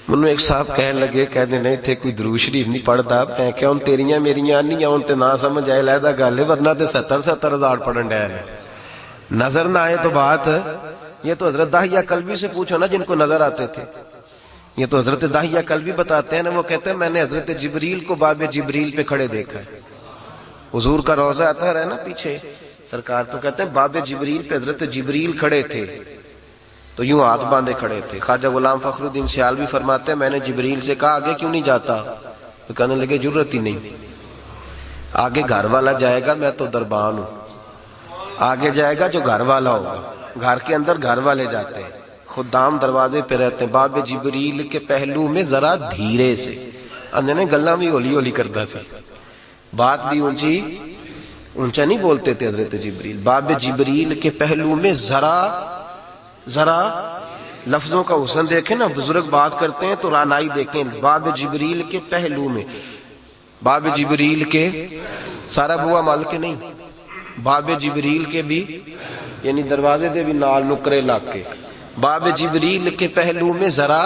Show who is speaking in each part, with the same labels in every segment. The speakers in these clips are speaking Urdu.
Speaker 1: منو ایک صاحب کہنے لگے، کہنے نہیں تھے کوئی درود شریف نہیں پڑھتا. میں کہ ہن تیریاں میریاں نہیں ہن تے نہ سمجھ آئے علیحدہ گل ہے، ورنہ تے 70,000 پڑھن ڈے نے. نظر نہ آئے تو بات. یہ تو حضرت داہیہ کلبی سے پوچھو نا جن کو نظر آتے تھے. یہ تو حضرت داہیہ کلبی بتاتے ہیں نا، وہ کہتے ہیں میں نے حضرت جبریل کو باب جبریل پہ کھڑے دیکھا ہے. حضور کا روضہ آتا ہے نا پیچھے، سرکار تو کہتے ہیں باب جبریل پہ حضرت جبریل کھڑے تھے تو یوں ہاتھ باندھے کھڑے تھے. خواجہ غلام فخر الدین سیالوی فرماتے ہیں میں نے جبریل سے کہا آگے کیوں نہیں جاتا؟ تو کہنے لگے ضرورت ہی نہیں، آگے گھر والا جائے گا، میں تو دربان ہوں. آگے جائے گا جو گھر والا ہوگا. گھر کے اندر گھر والے جاتے ہیں، خدام دروازے پہ رہتے ہیں. باب جبریل کے پہلو میں ذرا دھیرے سے اندر گلاں بھی ہولی ہولی کرتا سی، بات بھی اونچا نہیں بولتے تھے حضرت جبریل. باب جبریل کے پہلو میں ذرا لفظوں کا حسن دیکھیں نا، بزرگ بات کرتے ہیں تو رانائی دیکھیں. باب جبریل کے پہلو میں، باب جبریل کے سارا بوا مال کے نہیں، باب جبریل کے بھی یعنی دروازے دے بھی نال نکرے لاگ کے. باب جبریل کے پہلو میں ذرا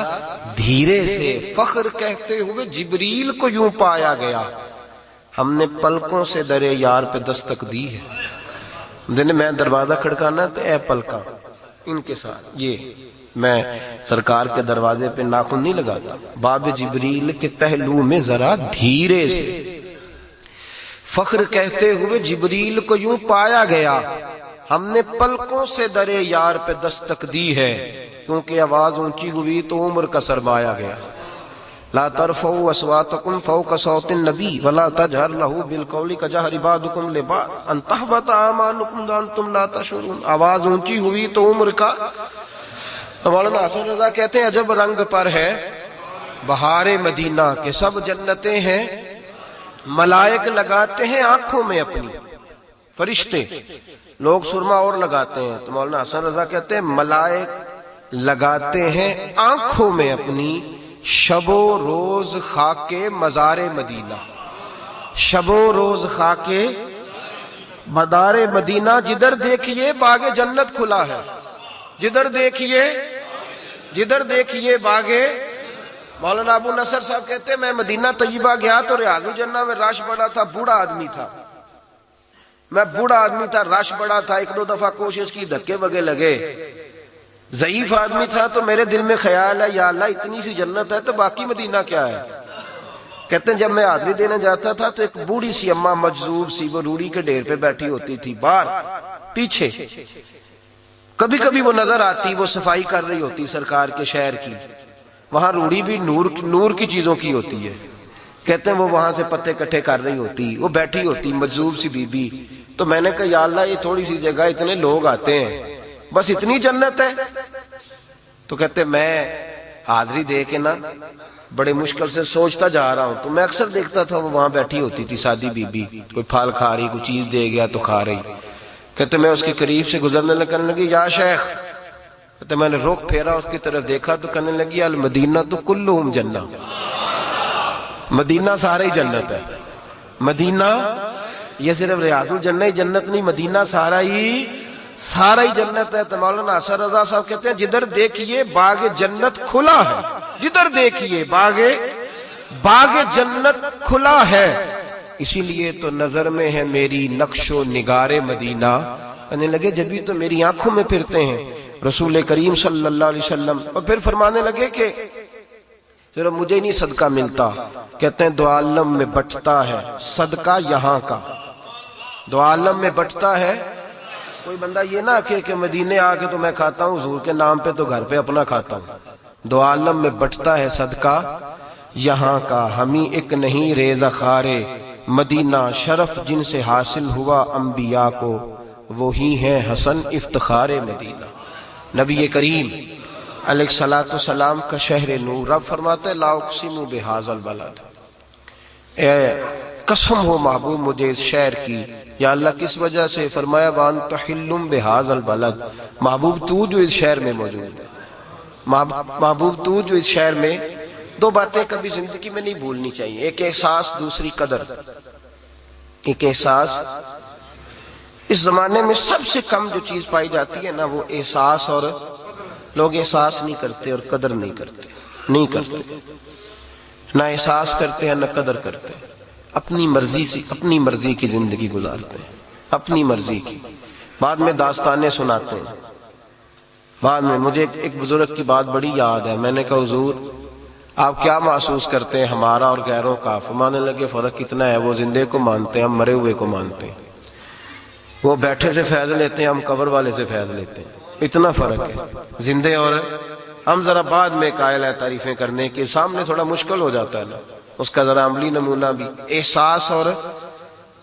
Speaker 1: دھیرے سے فخر کہتے ہوئے جبریل کو یوں پایا گیا، ہم نے پلکوں سے درے یار پہ دستک دی ہے. دن میں دروازہ کھڑکانا تو اے پلکاں ان کے ساتھ، یہ میں سرکار کے دروازے پہ ناخن نہیں لگاتا. باب جبریل کے پہلو میں ذرا دھیرے سے فخر کہتے ہوئے جبریل کو یوں پایا گیا، ہم نے پلکوں سے درے یار پہ دستک دی ہے. کیونکہ آواز اونچی ہوئی تو عمر کا سرمایا گیا. لا ترفعوا اصواتکم فوق صوت النبی ولا تجہر لہ بالقول کجہر بعضکم لبعض ان تحبط اعمالکم وانتم لا تشعرون. آواز اونچی ہوئی تو عمر کا. مولانا حسن رضا کہتے ہیں عجب رنگ پر ہے بہار مدینہ کہ سب جنتیں ہیں، ملائک لگاتے ہیں آنکھوں میں اپنی، فرشتے لوگ سرما اور لگاتے ہیں، تو مولانا حسن رضا کہتے ہیں ملائک لگاتے ہیں آنکھوں میں اپنی، شب و روز خاک مزار مدینہ. شب و روز خاک مدار مدینہ، جدھر دیکھیے باغ جنت کھلا ہے، جدھر دیکھیے باغ. مولانا ابو نصر صاحب کہتے ہیں میں مدینہ طیبہ گیا تو ریاض الجنہ میں رش بڑا تھا، بوڑھا آدمی تھا، میں بوڑھا آدمی تھا، رش بڑا تھا. ایک دو دفعہ کوشش کی، دھکے وگے لگے، ضعیف آدمی تھا. تو میرے دل میں خیال ہے یا اللہ اتنی سی جنت ہے تو باقی مدینہ کیا ہے. کہتے ہیں جب میں حاضری دینے جاتا تھا تو ایک بوڑھی سی اماں مجذوب سی وہ روڑی کے ڈھیر پہ بیٹھی ہوتی تھی، باہر پیچھے. کبھی کبھی وہ نظر آتی، وہ صفائی کر رہی ہوتی سرکار کے شہر کی. وہاں روڑی بھی نور کی چیزوں کی ہوتی ہے. کہتے ہیں وہ وہاں سے پتے کٹھے کر رہی ہوتی، وہ بیٹھی ہوتی مجذوب سی بی بی. تو میں نے کہا یا اللہ یہ تھوڑی سی جگہ اتنے لوگ آتے ہیں، بس اتنی جنت ہے. تو کہتے میں حاضری دے کے نا بڑے مشکل سے سوچتا جا رہا ہوں، تو میں اکثر دیکھتا تھا وہ وہاں بیٹھی ہوتی تھی سادی بی بی، کوئی پھل کھا رہی، کوئی چیز دے گیا تو کھا رہی. کہتے میں اس کے قریب سے گزرنے لگی یا شیخ. کہتے میں نے رخ پھیرا اس کی طرف دیکھا تو کہنے لگی المدینہ تو کلہم جنہ، مدینہ سارے ہی جنت ہے. مدینہ یہ صرف ریاض الجنہ ہی جنت نہیں، مدینہ سارا ہی جنت ہے. تو مولانا حسن رضا صاحب کہتے ہیں جدھر دیکھیے باغ جنت کھلا ہے، جدھر دیکھیے باغ جنت کھلا ہے. اسی لیے تو نظر میں ہے میری نقش و نگار مدینہ. کہنے لگے جبھی تو میری آنکھوں میں پھرتے ہیں رسول کریم صلی اللہ علیہ وسلم. اور پھر فرمانے لگے کہ صرف مجھے نہیں صدقہ ملتا، کہتے ہیں دو عالم میں بٹتا ہے صدقہ یہاں کا. دو عالم میں بٹتا ہے. کوئی بندہ یہ نہ کہ مدینے آ کے تو میں کھاتا ہوں حضور کے نام پہ تو گھر پہ اپنا کھاتا ہوں. دو عالم میں بٹتا ہے صدقہ یہاں کا. ہمیں ایک نہیں ریزہ خارے مدینہ، شرف جن سے حاصل ہوا انبیاء کو وہی ہے حسن افتخار مدینہ. نبی کریم علیہ الصلوۃ والسلام کا شہر نور. رب فرماتا ہے لا اقسم بہذا البلد، اے قسم ہو محبوب مجھے اس شہر کی. یا اللہ کس وجہ سے؟ فرمایا وانت حل بہذا البلد، محبوب تو جو اس شہر میں موجود ہے، محبوب تو جو اس شہر میں. دو باتیں کبھی زندگی میں نہیں بھولنی چاہیے، ایک احساس، دوسری قدر. ایک احساس، اس زمانے میں سب سے کم جو چیز پائی جاتی ہے نا وہ احساس، اور لوگ احساس نہیں کرتے اور قدر نہیں کرتے. نہیں کرتے، نہ احساس کرتے ہیں نہ قدر کرتے، اپنی مرضی سے اپنی مرضی کی زندگی گزارتے ہیں، اپنی مرضی کی. بعد میں داستانیں سناتے ہیں. بعد میں مجھے ایک بزرگ کی بات بڑی یاد ہے. میں نے کہا حضور آپ کیا محسوس کرتے ہیں ہمارا اور غیروں کا؟ فرمانے لگے فرق کتنا ہے، وہ زندے کو مانتے ہیں، ہم مرے ہوئے کو مانتے ہیں. وہ بیٹھے سے فیض لیتے ہیں، ہم قبر والے سے فیض لیتے ہیں. اتنا فرق ہے زندے اور ہم. ذرا بعد میں قائل ہیں تعریفیں کرنے کے، سامنے تھوڑا مشکل ہو جاتا ہے نا اس کا ذرا عملی نمونہ بھی. احساس اور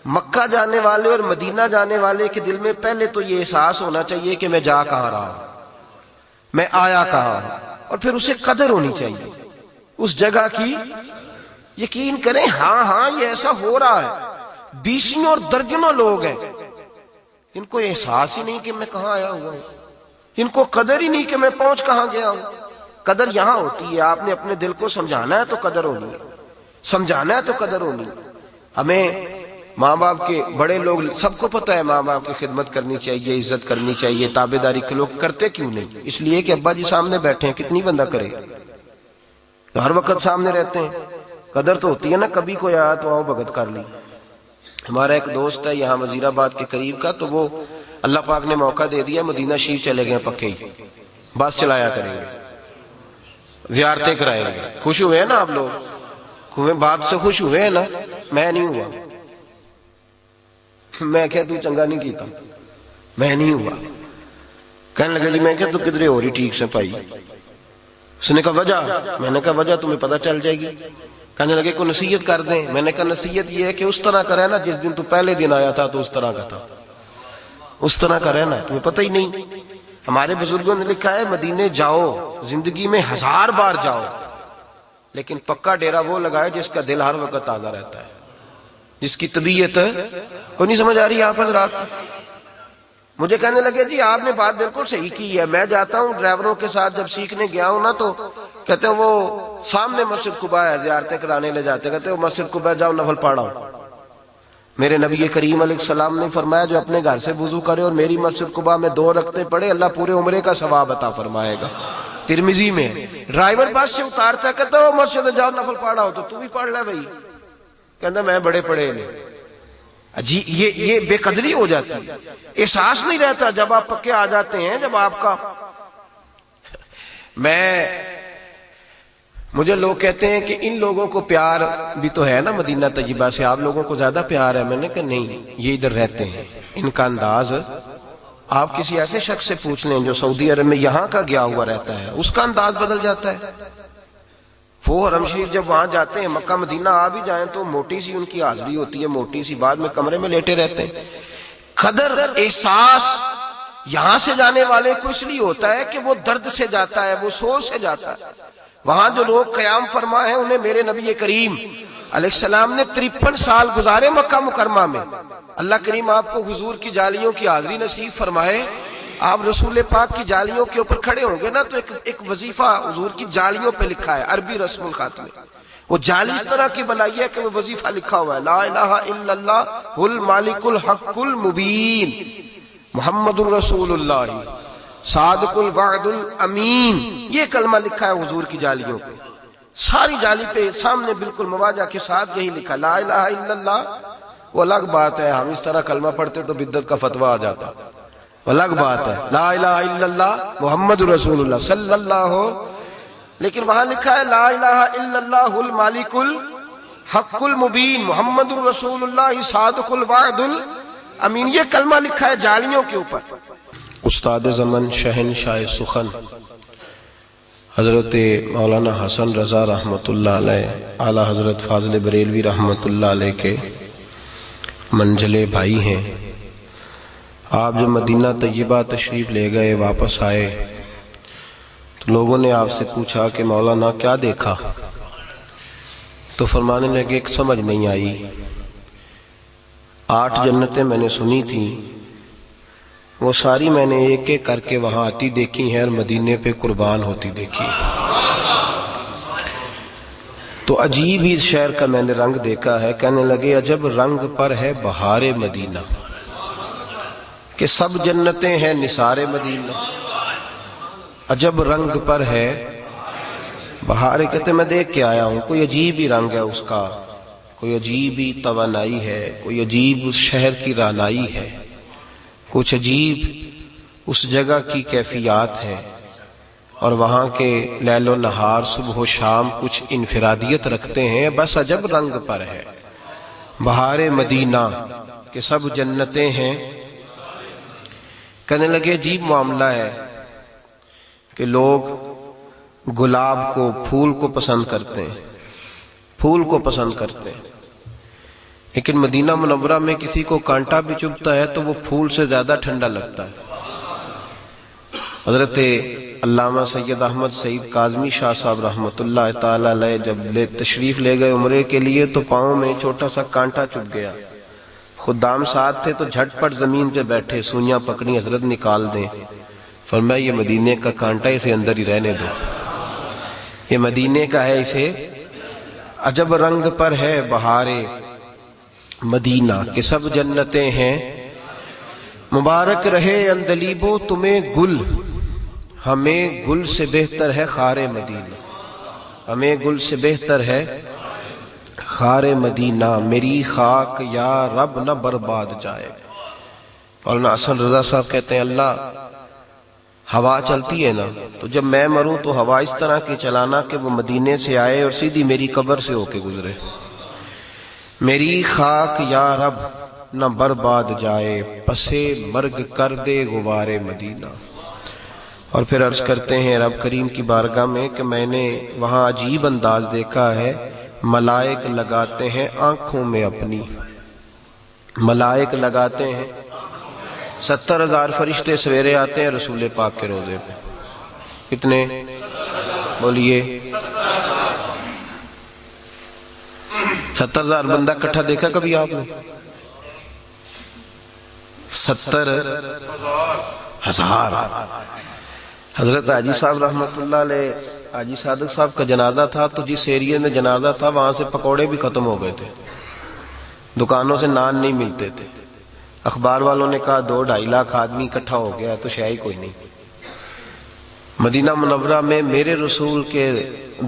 Speaker 1: مکہ جانے والے اور مدینہ جانے والے کے دل میں پہلے تو یہ احساس ہونا چاہیے کہ میں جا کہاں رہا ہوں، میں آیا کہاں ہوں، اور پھر اسے قدر ہونی چاہیے اس جگہ کی. یقین کریں ہاں ہاں یہ ایسا ہو رہا ہے. بیسوں اور درجنوں لوگ ہیں ان کو احساس ہی نہیں کہ میں کہاں آیا ہوا ہوں، ان کو قدر ہی نہیں کہ میں پہنچ کہاں گیا ہوں. قدر یہاں ہوتی ہے، آپ نے اپنے دل کو سمجھانا ہے تو قدر ہونی ہے، سمجھانا ہے تو قدر ہونی ہے. ہمیں ماں باپ کے بڑے لوگ سب کو پتہ ہے ماں باپ کی خدمت کرنی چاہیے، عزت کرنی چاہیے، تابع داری کے لوگ کرتے کیوں نہیں؟ اس لیے کہ ابا جی سامنے بیٹھے ہیں، کتنی بندہ کرے، تو ہر وقت سامنے رہتے ہیں. قدر تو ہوتی ہے نا، کبھی کوئی آیا تو آؤ بھگت کر لی. ہمارا ایک دوست ہے یہاں وزیر آباد کے قریب کا، تو وہ اللہ پاک نے موقع دے دیا، مدینہ شریف چلے گئے پکے ہی، بس چلایا کریں گے، زیارتیں کرائیں گے. خوش ہوئے ہیں نا آپ لوگ؟ بات سے خوش ہوئے ہیں نا؟ میں نہیں ہوا. میں کہ تو چنگا نہیں کیتا، میں نہیں ہوا. کہنے لگا جی میں کہ تو کدھرے ہو رہی ٹھیک سے پائی. اس نے کہا وجہ؟ میں نے کہا وجہ تمہیں پتہ چل جائے گی. کہنے لگے کوئی نصیحت کر دیں. میں نے کہا نصیحت یہ ہے کہ اس طرح کا رہنا جس دن تو پہلے دن آیا تھا تو اس طرح کا تھا، اس طرح کا رہنا. تمہیں پتہ ہی نہیں. ہمارے بزرگوں نے لکھا ہے مدینے جاؤ زندگی میں 1000 بار جاؤ، لیکن پکا ڈیرا وہ لگائے جس کا دل ہر وقت تازہ رہتا ہے، جس کی طبیعت کو نہیں سمجھ آ رہی آپ حضرات. مجھے کہنے لگے جی آپ نے بات بالکل صحیح کی ہے. میں جاتا ہوں ڈرائیوروں کے ساتھ جب سیکھنے گیا ہوں نا، تو کہتے ہیں وہ سامنے مسجد قباء ہے، زیارتیں کرانے لے جاتے، کہتے ہیں وہ مسجد قباء جاؤ نفل پڑھو. میرے نبی کریم علیہ السلام نے فرمایا جو اپنے گھر سے وضو کرے اور میری مسجد قباء میں 2 رکعتیں پڑھے اللہ پورے عمرے کا ثواب عطا فرمائے گا. ترمذی میں. ڈرائیور بس سے اتارتا ہے، کہتا ہے وہ مسجد جاؤ نفل پڑھو، تو بھی پڑھ لے بھائی. کہتا میں بڑے پڑھے نہیں. جی یہ بے قدری ہو جاتی ہے، احساس نہیں رہتا. جب آپ پکے آ جاتے ہیں، جب آپ کا مجھے لوگ کہتے ہیں کہ ان لوگوں کو پیار بھی تو ہے نا مدینہ طیبہ سے، آپ لوگوں کو زیادہ پیار ہے. میں نے کہا نہیں، یہ ادھر رہتے ہیں، ان کا انداز آپ کسی ایسے شخص سے پوچھ لیں جو سعودی عرب میں یہاں کا گیا ہوا رہتا ہے، اس کا انداز بدل جاتا ہے. وہ حرم شریف جب وہاں جاتے ہیں، مکہ مدینہ آ بھی جائیں تو موٹی سی ان کی حاضری ہوتی ہے، موٹی سی، بعد میں کمرے میں لیٹے رہتے ہیں. قدر احساس یہاں سے جانے والے کو اس لیے ہوتا ہے کہ وہ درد سے جاتا ہے، وہ سوچ سے جاتا ہے. وہاں جو لوگ قیام فرما ہیں انہیں میرے نبی کریم علیہ السلام نے 53 سال گزارے مکہ مکرمہ میں. اللہ کریم آپ کو حضور کی جالیوں کی حاضری نصیب فرمائے. آپ رسول پاک کی جالیوں کے اوپر کھڑے ہوں گے نا تو ایک وظیفہ حضور کی جالیوں پہ لکھا ہے، عربی رسم الخط میں. وہ جالی اس طرح کی بنائی ہے کہ وہ وظیفہ لکھا ہوا ہے، لا الہ الا اللہ المالک الحق المبین محمد الرسول اللہ صادق الوعد الامین. یہ کلمہ لکھا ہے حضور کی جالیوں پہ، ساری جالی پہ سامنے بالکل مواجہ کے ساتھ یہی لکھا لا الہ الا اللہ. وہ الگ بات ہے ہم اس طرح کلمہ پڑھتے تو بدعت کا فتویٰ آ جاتا، الگ بات ہے. لا الہ الا اللہ محمد رسول اللہ صلی اللہ، لیکن وہاں لکھا ہے لا الہ الا اللہ المالک الحق المبین محمد رسول اللہ صادق الوعد الامین. یہ کلمہ لکھا ہے جالیوں کے اوپر. استاد زمن شہنشاہ سخن حضرت مولانا حسن رضا رحمۃ اللہ علیہ، اعلیٰ حضرت فاضل بریلوی رحمۃ اللہ علیہ کے منجلے بھائی ہیں. آپ جب مدینہ طیبہ تشریف لے گئے، واپس آئے تو لوگوں نے آپ سے پوچھا کہ مولانا کیا دیکھا؟ تو فرمانے لگے کہ سمجھ نہیں آئی. 8 جنتیں میں نے سنی تھیں، وہ ساری میں نے ایک ایک کر کے وہاں آتی دیکھی ہیں اور مدینے پہ قربان ہوتی دیکھی. تو عجیب ہی اس شہر کا میں نے رنگ دیکھا ہے. کہنے لگے عجب رنگ پر ہے بہار مدینہ، کہ سب جنتیں ہیں نثار مدینہ. عجب رنگ پر ہے بہار کہتے میں دیکھ کے آیا ہوں، کوئی عجیب ہی رنگ ہے اس کا، کوئی عجیب ہی توانائی ہے، کوئی عجیب اس شہر کی رانائی ہے، کچھ عجیب اس جگہ کی کیفیات ہے، اور وہاں کے لیل و نہار صبح و شام کچھ انفرادیت رکھتے ہیں، بس عجب رنگ پر ہے بہار مدینہ کہ سب جنتیں ہیں۔ کہنے لگے عجیب معاملہ ہے کہ لوگ گلاب کو، پھول کو پسند کرتے ہیں، پھول کو پسند کرتے ہیں، لیکن مدینہ منورہ میں کسی کو کانٹا بھی چبھتا ہے تو وہ پھول سے زیادہ ٹھنڈا لگتا ہے۔ حضرت علامہ سید احمد سعید کاظمی شاہ صاحب رحمۃ اللہ تعالی علیہ جب تشریف لے گئے عمرے کے لیے تو پاؤں میں چھوٹا سا کانٹا چبھ گیا، خدام ساتھ تھے تو جھٹ پٹ زمین پہ بیٹھے، سوئیاں پکڑی، حضرت نکال دیں، فرمایا یہ مدینے کا کانٹا، اسے اندر ہی رہنے دو، یہ مدینے کا ہے، اسے عجب رنگ پر ہے بہار مدینہ کہ سب جنتیں ہیں۔ مبارک رہے اندلیبو تمہیں گل، ہمیں گل سے بہتر ہے خار مدینہ، ہمیں گل سے بہتر ہے خار مدینہ، میری خاک یا رب نہ برباد جائے۔ مولانا حسن رضا صاحب کہتے ہیں اللہ ہوا چلتی ہے نا، تو جب میں مروں تو ہوا اس طرح کی چلانا کہ وہ مدینے سے آئے اور سیدھی میری قبر سے ہو کے گزرے، میری خاک یا رب نہ برباد جائے، پسے مرگ کر دے غبار مدینہ۔ اور پھر عرض کرتے ہیں رب کریم کی بارگاہ میں کہ میں نے وہاں عجیب انداز دیکھا ہے، ملائک لگاتے ہیں آنکھوں میں اپنی، ملائک لگاتے ہیں، 70,000 فرشتے سویرے آتے ہیں رسول پاک کے روزے پہ، کتنے بولیے؟ 70,000 بندہ اکٹھا دیکھا کبھی آپ نے؟ 70,000۔ حضرت حاجی صاحب رحمۃ اللہ علیہ، حاجی صادق صاحب کا جنازہ تھا تو جس ایریے میں جنازہ تھا وہاں سے پکوڑے بھی ختم ہو گئے تھے، دکانوں سے نان نہیں ملتے تھے، اخبار والوں نے کہا 2-2.5 لاکھ آدمی اکٹھا ہو گیا تو شے ہی کوئی نہیں۔ مدینہ منورہ میں میرے رسول کے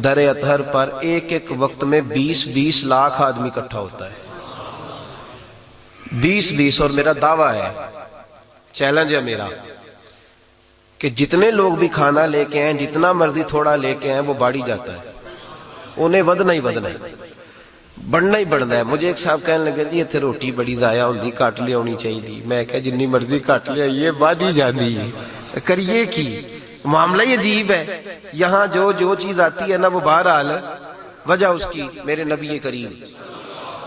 Speaker 1: در اطہر پر ایک ایک وقت میں 20-20 لاکھ آدمی اکٹھا ہوتا ہے، 20-20، اور میرا دعویٰ ہے، چیلنج ہے میرا کہ جتنے لوگ بھی کھانا لے کے آئیں، جتنا مرضی تھوڑا لے کے آئیں، وہ باڑی جاتا ہے، انہیں ودنا ہی ودنا ہے، بڑھنا ہی بڑھنا ہے۔ مجھے ایک صاحب کہنے لگے جی اتنے روٹی بڑی ضائع ہوندی، کٹ لے ہونی چاہیے دی، میں کہا جنی مرضی کٹ لیا یہ وادی جاندی ہے، کریے کی معاملہ ہی عجیب ہے۔ یہاں جو چیز آتی ہے نا وہ بہرحال وجہ اس کی میرے نبی کریم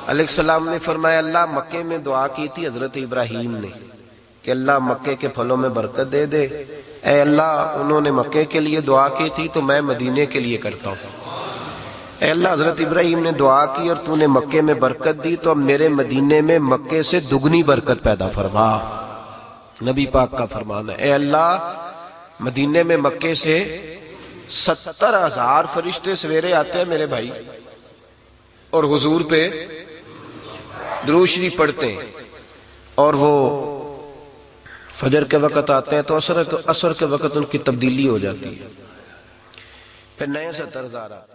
Speaker 1: علیہ السلام نے فرمایا، اللہ مکے میں دعا کی تھی حضرت ابراہیم نے کہ اللہ مکے کے پھلوں میں برکت دے دے، اے اللہ انہوں نے مکے کے لیے دعا کی تھی تو میں مدینے کے لیے کرتا ہوں، اے اللہ حضرت ابراہیم نے دعا کی اور تو نے مکے میں برکت دی تو اب میرے مدینے میں مکے سے دگنی برکت پیدا فرما۔ نبی پاک کا فرمان ہے، اے اللہ مدینے میں مکے سے 70,000 فرشتے سویرے آتے ہیں میرے بھائی، اور حضور پہ درود شریف پڑھتے ہیں، اور وہ فجر کے وقت آتے ہیں تو عصر کے وقت ان کی تبدیلی ہو جاتی ہے، پھر نئے 70,000 آتے ہیں۔